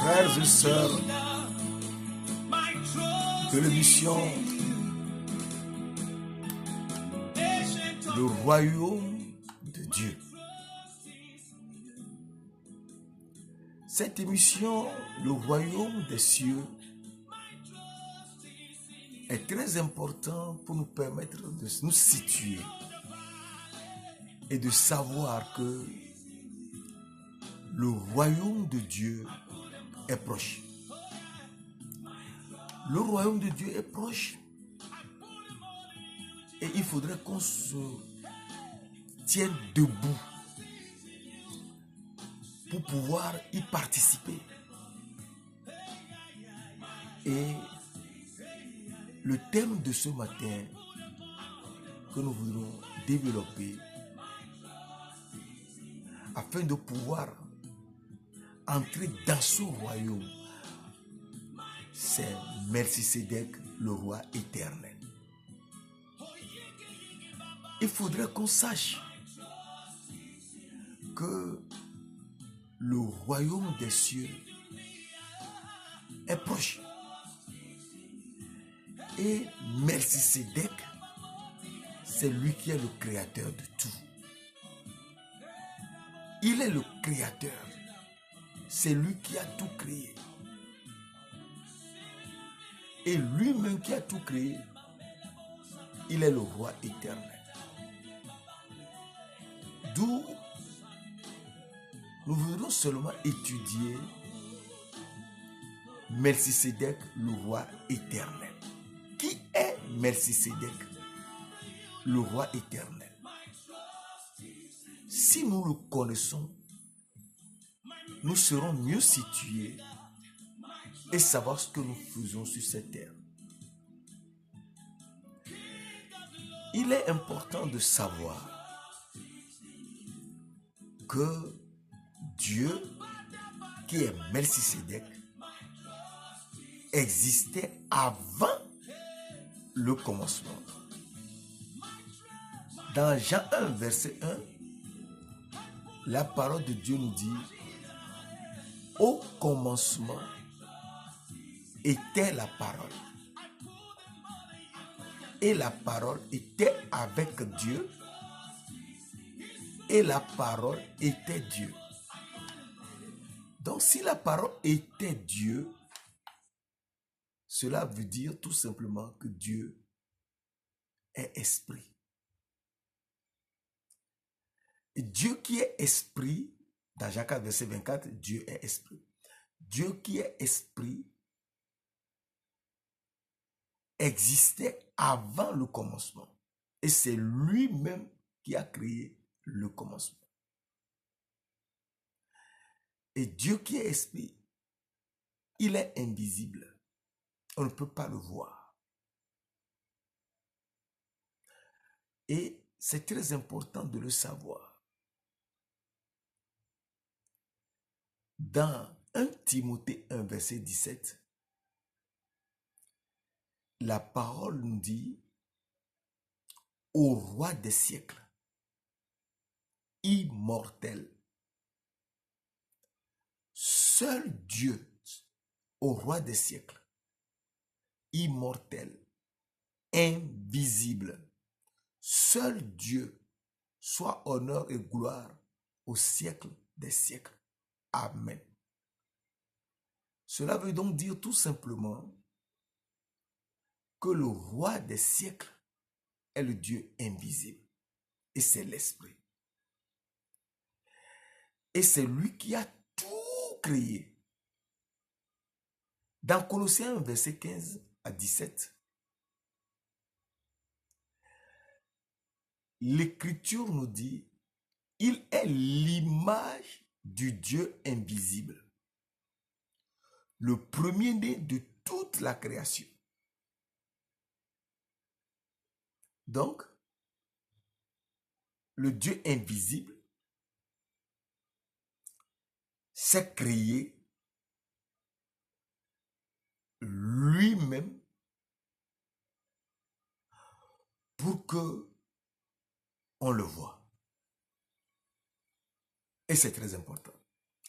Frères et sœurs de l'émission Le Royaume de Dieu. Cette émission, Le Royaume des cieux, est très important pour nous permettre de nous situer et de savoir que le royaume de Dieu est proche. Le royaume de Dieu est proche et il faudrait qu'on se tienne debout pour pouvoir y participer. Et le thème de ce matin que nous voudrons développer afin de pouvoir entrer dans ce royaume, c'est Melchisédek, le roi éternel. Il faudrait qu'on sache que le royaume des cieux est proche. Et Melchisédek, c'est lui qui est le créateur de tout. Il est le créateur. C'est lui qui a tout créé. Et lui-même qui a tout créé, il est le roi éternel. D'où nous voudrons seulement étudier Melchisédek, le roi éternel. Qui est Melchisédek, le roi éternel? Si nous le connaissons, nous serons mieux situés et savoir ce que nous faisons sur cette terre. Il est important de savoir que Dieu, qui est Melchisédek, existait avant le commencement. Dans Jean 1, verset 1, la parole de Dieu nous dit: au commencement était la parole. Et la parole était avec Dieu. Et la parole était Dieu. Donc si la parole était Dieu, cela veut dire tout simplement que Dieu est esprit. Et Dieu qui est esprit, dans Jean 4, verset 24, Dieu est esprit. Dieu qui est esprit existait avant le commencement. Et c'est lui-même qui a créé le commencement. Et Dieu qui est esprit, il est invisible. On ne peut pas le voir. Et c'est très important de le savoir. Dans 1 Timothée 1, verset 17, la parole nous dit: au roi des siècles, immortel, seul Dieu, au roi des siècles, immortel, invisible, seul Dieu, soit honneur et gloire au siècle des siècles. Amen. Cela veut donc dire tout simplement que le roi des siècles est le Dieu invisible. Et c'est l'Esprit. Et c'est lui qui a tout créé. Dans Colossiens 1, verset 15 à 17, l'Écriture nous dit: il est l'image du Dieu invisible, le premier-né de toute la création. Donc, le Dieu invisible s'est créé lui-même pour que on le voit. Et c'est très important.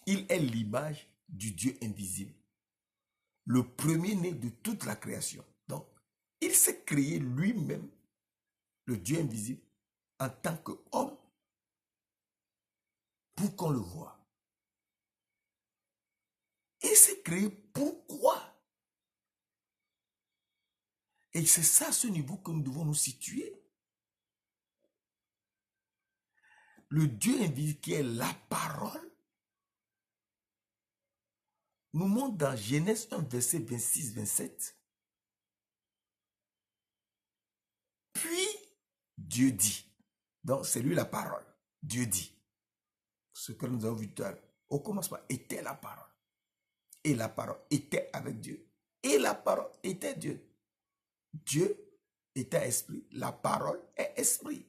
Il est l'image du Dieu invisible, le premier-né de toute la création. Donc, il s'est créé lui-même, le Dieu invisible, en tant qu'homme, pour qu'on le voie. Il s'est créé pourquoi? Et c'est ça, ce niveau que nous devons nous situer. Le Dieu invisible qui est la parole nous montre dans Genèse 1, verset 26-27. Puis, Dieu dit. Donc, c'est lui la parole. Dieu dit. Ce que nous avons vu tout à l'heure. Au commencement, était la parole. Et la parole était avec Dieu. Et la parole était Dieu. Dieu était esprit. La parole est esprit.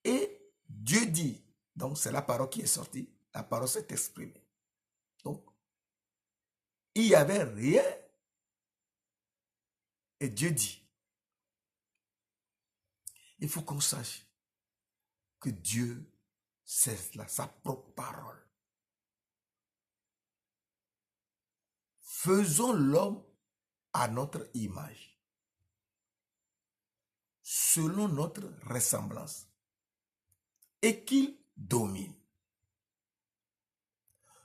Et Dieu dit. Donc, c'est la parole qui est sortie. La parole s'est exprimée. Donc, il n'y avait rien. Et Dieu dit. Il faut qu'on sache que Dieu, c'est sa propre parole. Faisons l'homme à notre image, selon notre ressemblance, et qu'il domine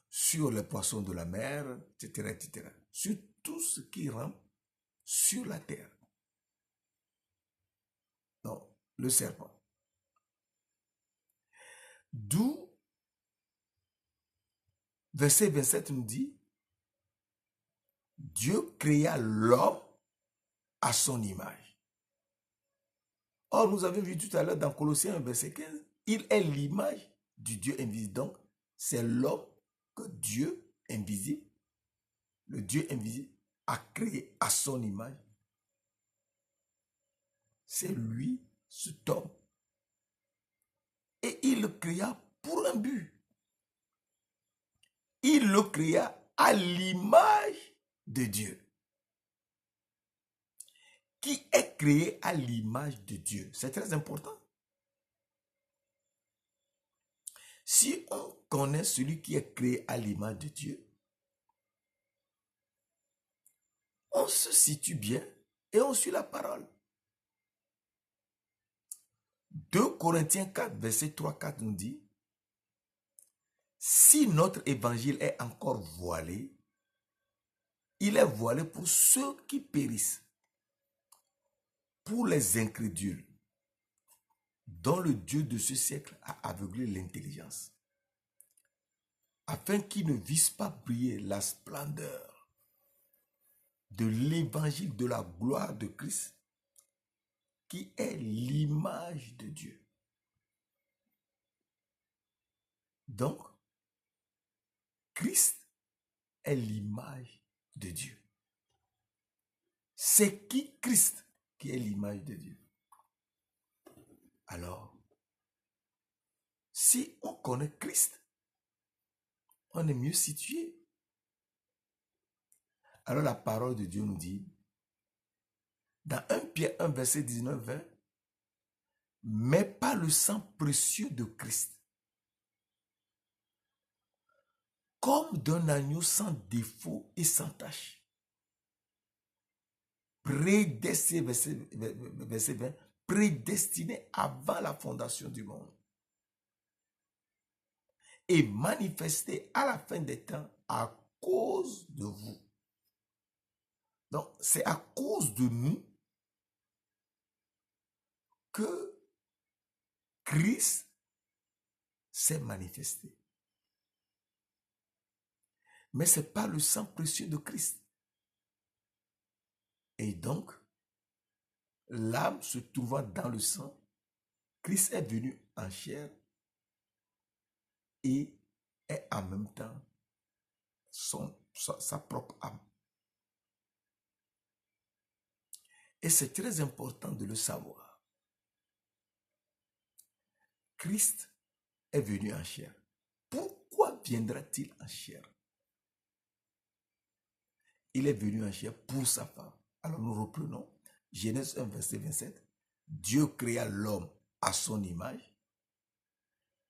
sur les poissons de la mer, etc., etc., sur tout ce qui rampe sur la terre. Donc, le serpent. D'où, verset 27 nous dit, Dieu créa l'homme à son image. Or, nous avons vu tout à l'heure dans Colossiens verset 15, il est l'image du Dieu invisible. Donc, c'est l'homme que Dieu invisible, le Dieu invisible, a créé à son image. C'est lui, cet homme. Et il le créa pour un but. Il le créa à l'image de Dieu. Qui est créé à l'image de Dieu? C'est très important. Si on connaît celui qui est créé à l'image de Dieu, on se situe bien et on suit la parole. 2 Corinthiens 4, verset 3-4 nous dit, si notre évangile est encore voilé, il est voilé pour ceux qui périssent, pour les incrédules, dont le Dieu de ce siècle a aveuglé l'intelligence, afin qu'ils ne vissent pas briller la splendeur de l'évangile de la gloire de Christ, qui est l'image de Dieu. Donc, Christ est l'image de Dieu. C'est qui Christ qui est l'image de Dieu? Alors, si on connaît Christ, on est mieux situé. Alors la parole de Dieu nous dit, dans 1 Pierre 1, verset 19-20, mais pas le sang précieux de Christ, comme d'un agneau sans défaut et sans tache, prédestiné, verset 20, prédestiné avant la fondation du monde, et manifesté à la fin des temps à cause de vous. Donc, c'est à cause de nous que Christ s'est manifesté. Mais ce n'est pas le sang précieux de Christ. Et donc, l'âme se trouvant dans le sang, Christ est venu en chair et est en même temps sa propre âme. Et c'est très important de le savoir. Christ est venu en chair. Pourquoi viendra-t-il en chair? Il est venu en chair pour sa femme. Alors nous reprenons. Genèse 1, verset 27. Dieu créa l'homme à son image.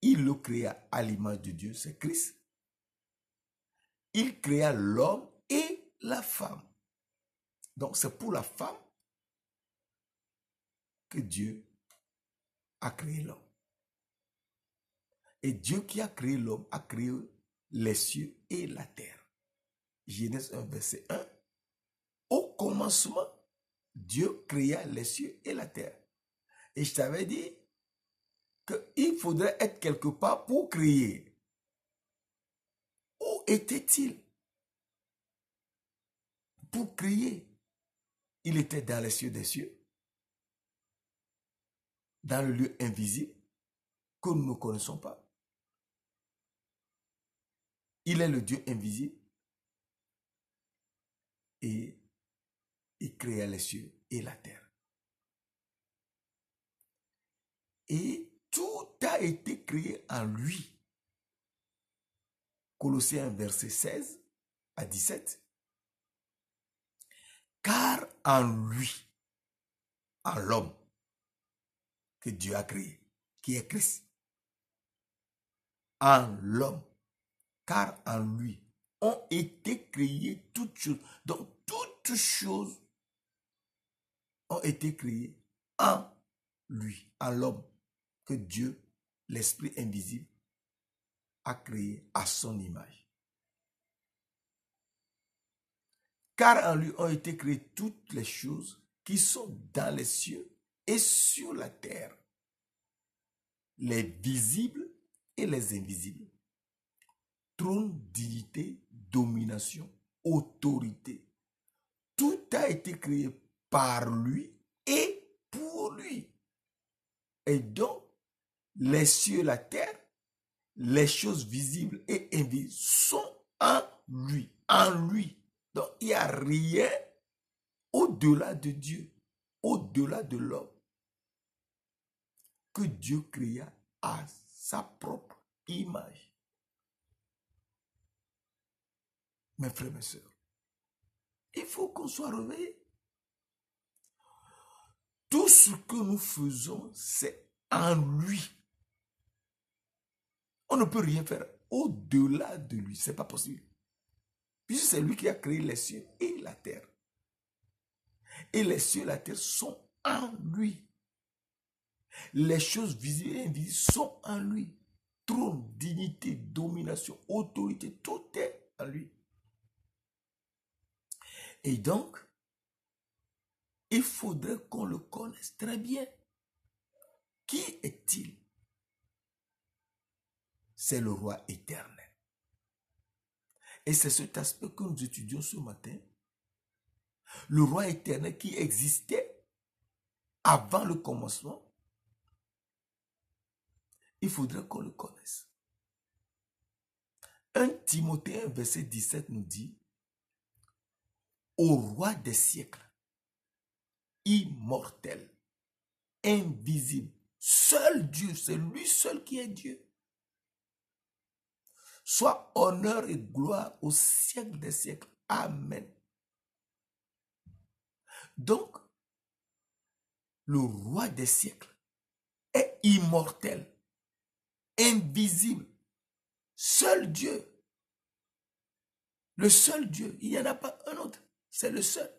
il le créa à l'image de Dieu, c'est Christ. Il créa l'homme et la femme. Donc c'est pour la femme que Dieu a créé l'homme. Et Dieu qui a créé l'homme a créé les cieux et la terre. Genèse 1, verset 1. Au commencement, Dieu créa les cieux et la terre. Et je t'avais dit qu'il faudrait être quelque part pour créer. Où était-il pour créer? Il était dans les cieux des cieux, dans le lieu invisible que nous ne connaissons pas. Il est le Dieu invisible et il créa les cieux et la terre. Et tout a été créé en lui. Colossiens verset 16 à 17. Car en lui, en l'homme que Dieu a créé, qui est Christ, en l'homme, car en lui ont été créées toutes choses. Donc toutes choses ont été créées en lui, en l'homme que Dieu, l'Esprit invisible, a créé à son image. Car en lui ont été créées toutes les choses qui sont dans les cieux et sur la terre, les visibles et les invisibles. Trône, dignité, domination, autorité. Tout a été créé par lui et pour lui. Et donc, les cieux, la terre, les choses visibles et invisibles sont en lui. En lui. Donc, il n'y a rien au-delà de Dieu, au-delà de l'homme, que Dieu créa à sa propre image. Mes frères, mes sœurs, il faut qu'on soit réveillés. Tout ce que nous faisons, c'est en lui. On ne peut rien faire au-delà de lui. Ce n'est pas possible. Puisque c'est lui qui a créé les cieux et la terre. Et les cieux et la terre sont en lui. Les choses visibles et invisibles sont en lui. Trône, dignité, domination, autorité, tout est en lui. Et donc, il faudrait qu'on le connaisse très bien. Qui est-il? C'est le roi éternel. Et c'est cet aspect que nous étudions ce matin. Le roi éternel qui existait avant le commencement. Il faudrait qu'on le connaisse. 1 Timothée 1, verset 17 nous dit, au roi des siècles, immortel, invisible, seul Dieu, c'est lui seul qui est Dieu. Soit honneur et gloire au siècle des siècles. Amen. Donc, le roi des siècles est immortel, invisible, seul Dieu. Le seul Dieu, il n'y en a pas un autre, c'est le seul.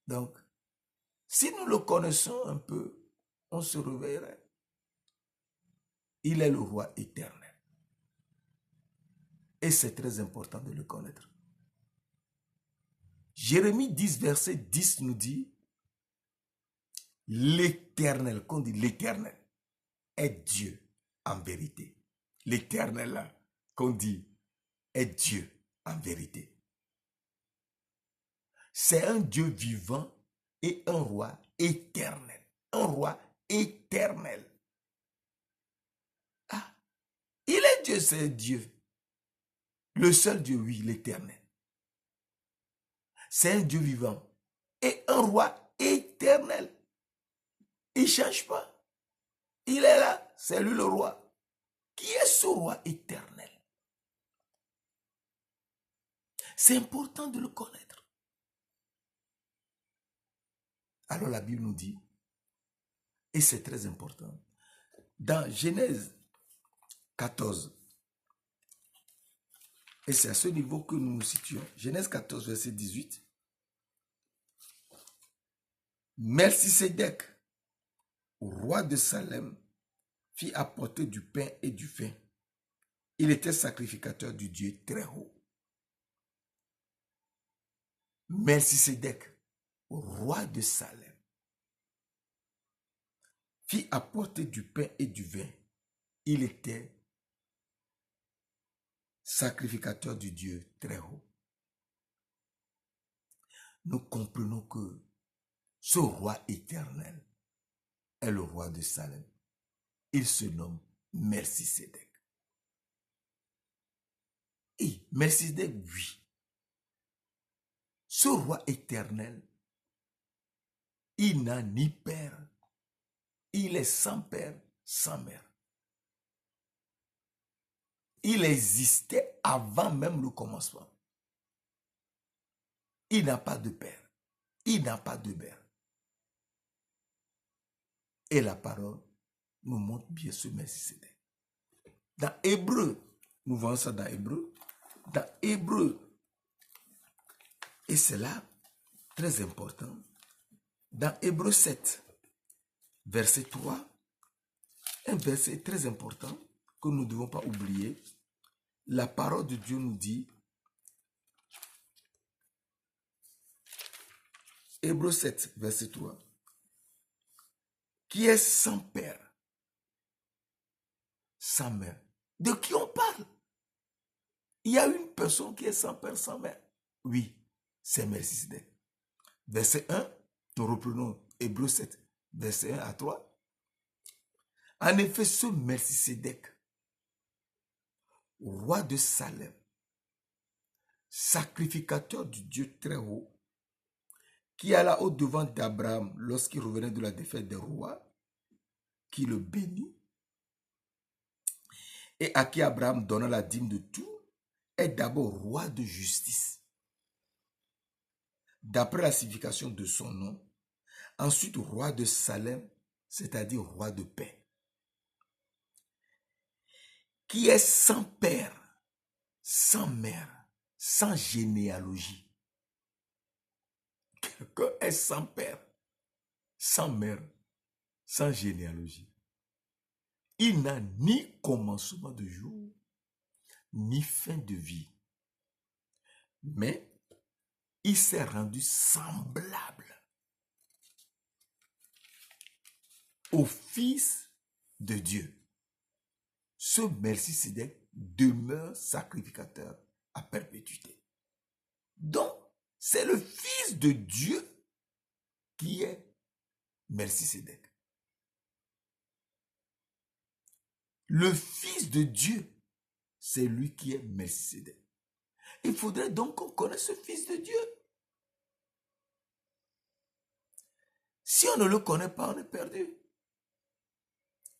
Donc, si nous le connaissons un peu, on se réveillerait. Il est le roi éternel. Et c'est très important de le connaître. Jérémie 10, verset 10 nous dit, l'Éternel, qu'on dit l'Éternel, est Dieu en vérité. L'Éternel là, qu'on dit, est Dieu en vérité. C'est un Dieu vivant et un roi éternel. Un roi éternel. Ah, il est Dieu, c'est Dieu. Le seul Dieu, oui, l'éternel. C'est un Dieu vivant et un roi éternel. Il ne change pas. Il est là, c'est lui le roi. Qui est ce roi éternel? C'est important de le connaître. Alors la Bible nous dit, et c'est très important, Dans Genèse 14, et c'est à ce niveau que nous nous situons, Genèse 14, verset 18, Melchisédek, roi de Salem, fit apporter du pain et du vin. Il était sacrificateur du Dieu très haut. Melchisédek, roi de Salem, fit apporter du pain et du vin. Il était sacrificateur du Dieu très haut. Nous comprenons que ce roi éternel est le roi de Salem. Il se nomme Melchisédek. Et Melchisédek, oui. Ce roi éternel, il n'a ni père. Il est sans père, sans mère. Il existait avant même le commencement. Il n'a pas de père. Il n'a pas de mère. Et la parole nous montre bien ce Melchisédek. Dans Hébreu, nous voyons ça dans Hébreu. Dans Hébreu, et c'est là très important, dans Hébreu 7, verset 3, un verset très important que nous ne devons pas oublier. La parole de Dieu nous dit, Hébreu 7, verset 3, qui est sans père, sans mère. De qui on parle? Il y a une personne qui est sans père, sans mère. Oui, c'est Melchisédek. Verset 1, nous reprenons Hébreu 7, verset 1 à 3. En effet, ce Melchisédek, roi de Salem, sacrificateur du Dieu très haut, qui alla au-devant d'Abraham lorsqu'il revenait de la défaite des rois, qui le bénit, et à qui Abraham donna la dîme de tout, est d'abord roi de justice, d'après la signification de son nom, ensuite roi de Salem, c'est-à-dire roi de paix, qui est sans père, sans mère, sans généalogie. Quelqu'un est sans père, sans mère, sans généalogie. Il n'a ni commencement de jour, ni fin de vie. Mais il s'est rendu semblable au Fils de Dieu. Ce Melchisédek demeure sacrificateur à perpétuité. Donc, c'est le Fils de Dieu qui est Melchisédek. Le Fils de Dieu, c'est lui qui est Melchisédek. Il faudrait donc qu'on connaisse ce Fils de Dieu. Si on ne le connaît pas, on est perdu.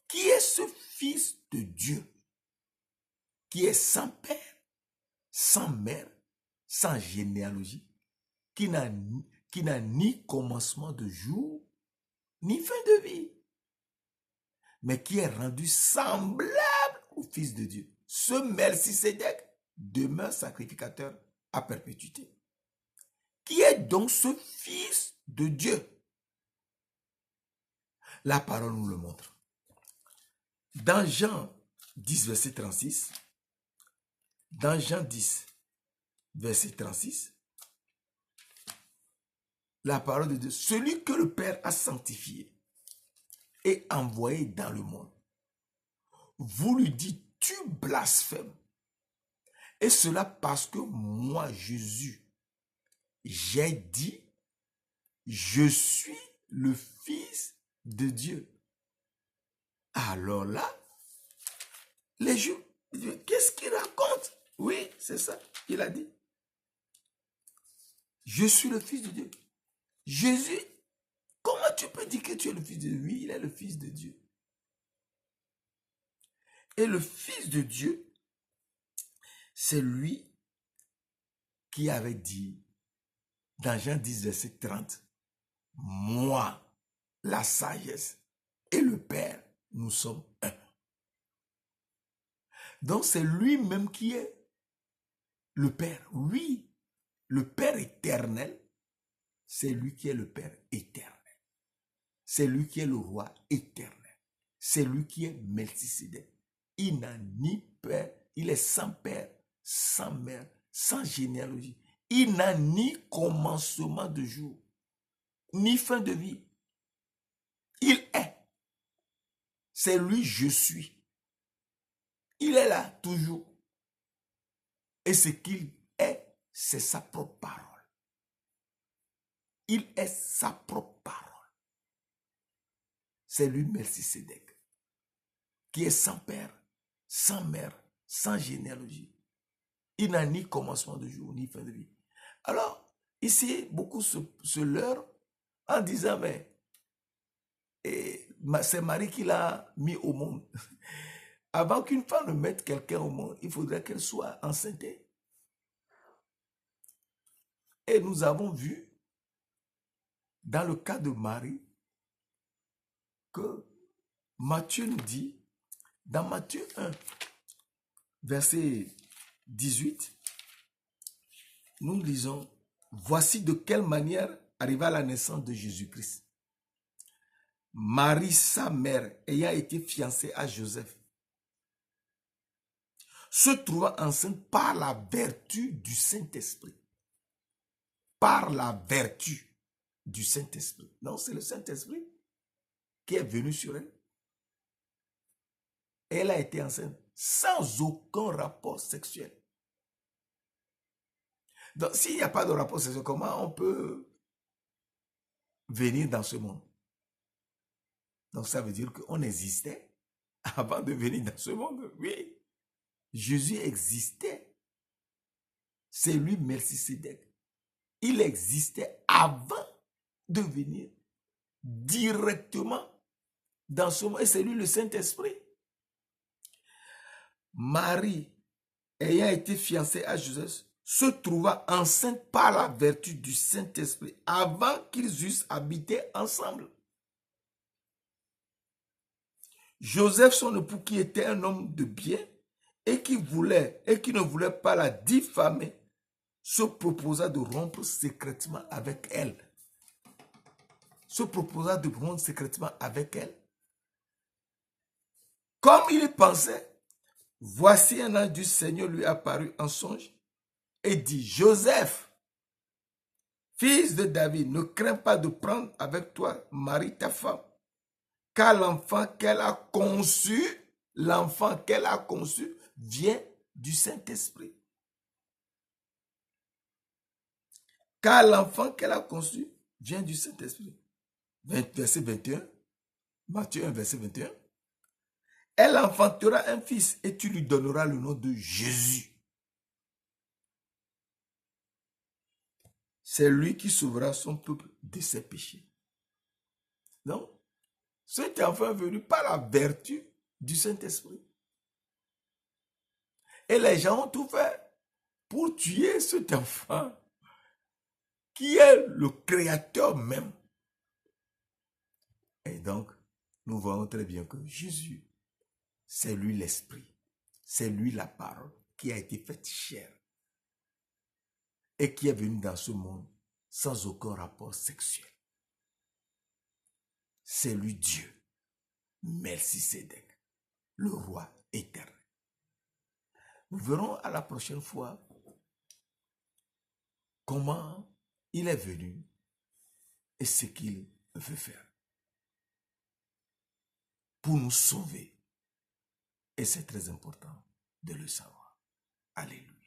Qui est ce Fils de Dieu qui est sans père, sans mère, sans généalogie, qui n'a ni commencement de jour, ni fin de vie, mais qui est rendu semblable au Fils de Dieu. Ce Melchisédek demeure sacrificateur à perpétuité. Qui est donc ce Fils de Dieu? La parole nous le montre. Dans Jean 10, verset 36, dans Jean 10, verset 36, la parole de Dieu, celui que le Père a sanctifié et envoyé dans le monde, vous lui dites, tu blasphèmes. Et cela parce que moi, Jésus, j'ai dit, je suis le Fils de Dieu. Alors là, les Juifs, qu'est-ce qu'il raconte? Oui, c'est ça qu'il a dit. Je suis le Fils de Dieu. Jésus, comment tu peux dire que tu es le Fils de Dieu? Oui, il est le Fils de Dieu. Et le Fils de Dieu, c'est lui qui avait dit, dans Jean 10, verset 30, moi, la sagesse et le Père, nous sommes un. Donc c'est lui-même qui est le Père. Oui, le Père éternel, c'est lui qui est le Père éternel. C'est lui qui est le roi éternel. C'est lui qui est Melchisédek. Il n'a ni père, il est sans père, sans mère, sans généalogie. Il n'a ni commencement de jour, ni fin de vie. Il est. C'est lui, je suis. Il est là toujours. Et ce qu'il est, c'est sa propre parole. Il est sa propre parole. C'est lui, Melchisédek, qui est sans père, sans mère, sans généalogie. Il n'a ni commencement de jour, ni fin de vie. Alors, ici, beaucoup se leurrent en disant, mais c'est Marie qui l'a mis au monde. Avant qu'une femme ne mette quelqu'un au monde, il faudrait qu'elle soit enceinte. Et nous avons vu, dans le cas de Marie, que Matthieu nous dit, dans Matthieu 1, verset 18, nous lisons, voici de quelle manière arriva la naissance de Jésus-Christ. Marie, sa mère, ayant été fiancée à Joseph, se trouva enceinte par la vertu du Saint-Esprit. Par la vertu du Saint-Esprit. Donc c'est le Saint-Esprit qui est venu sur elle. Et elle a été enceinte sans aucun rapport sexuel. Donc s'il n'y a pas de rapport sexuel, comment on peut venir dans ce monde? Donc ça veut dire qu'on existait avant de venir dans ce monde. Oui, Jésus existait. C'est lui, Melchisédek. Il existait avant de venir directement dans ce monde. Et c'est lui le Saint-Esprit. Marie, ayant été fiancée à Joseph, se trouva enceinte par la vertu du Saint-Esprit avant qu'ils eussent habité ensemble. Joseph, son époux, qui était un homme de bien et qui ne voulait pas la diffamer, se proposa de rompre secrètement avec elle. Comme il pensait, voici un ange du Seigneur lui apparut en songe et dit, Joseph, fils de David, ne crains pas de prendre avec toi Marie ta femme, car l'enfant qu'elle a conçu vient du Saint-Esprit. Car l'enfant qu'elle a conçu vient du Saint-Esprit. Verset 21, Matthieu 1, verset 21. Elle enfantera un fils et tu lui donneras le nom de Jésus. C'est lui qui sauvera son peuple de ses péchés. Donc, cet enfant est venu par la vertu du Saint-Esprit. Et les gens ont tout fait pour tuer cet enfant qui est le Créateur même. Et donc, nous voyons très bien que Jésus, c'est lui l'Esprit, c'est lui la parole qui a été faite chair et qui est venu dans ce monde sans aucun rapport sexuel. C'est lui Dieu, Melchisédek, le roi éternel. Nous verrons à la prochaine fois comment il est venu et ce qu'il veut faire pour nous sauver. Et c'est très important de le savoir. Alléluia.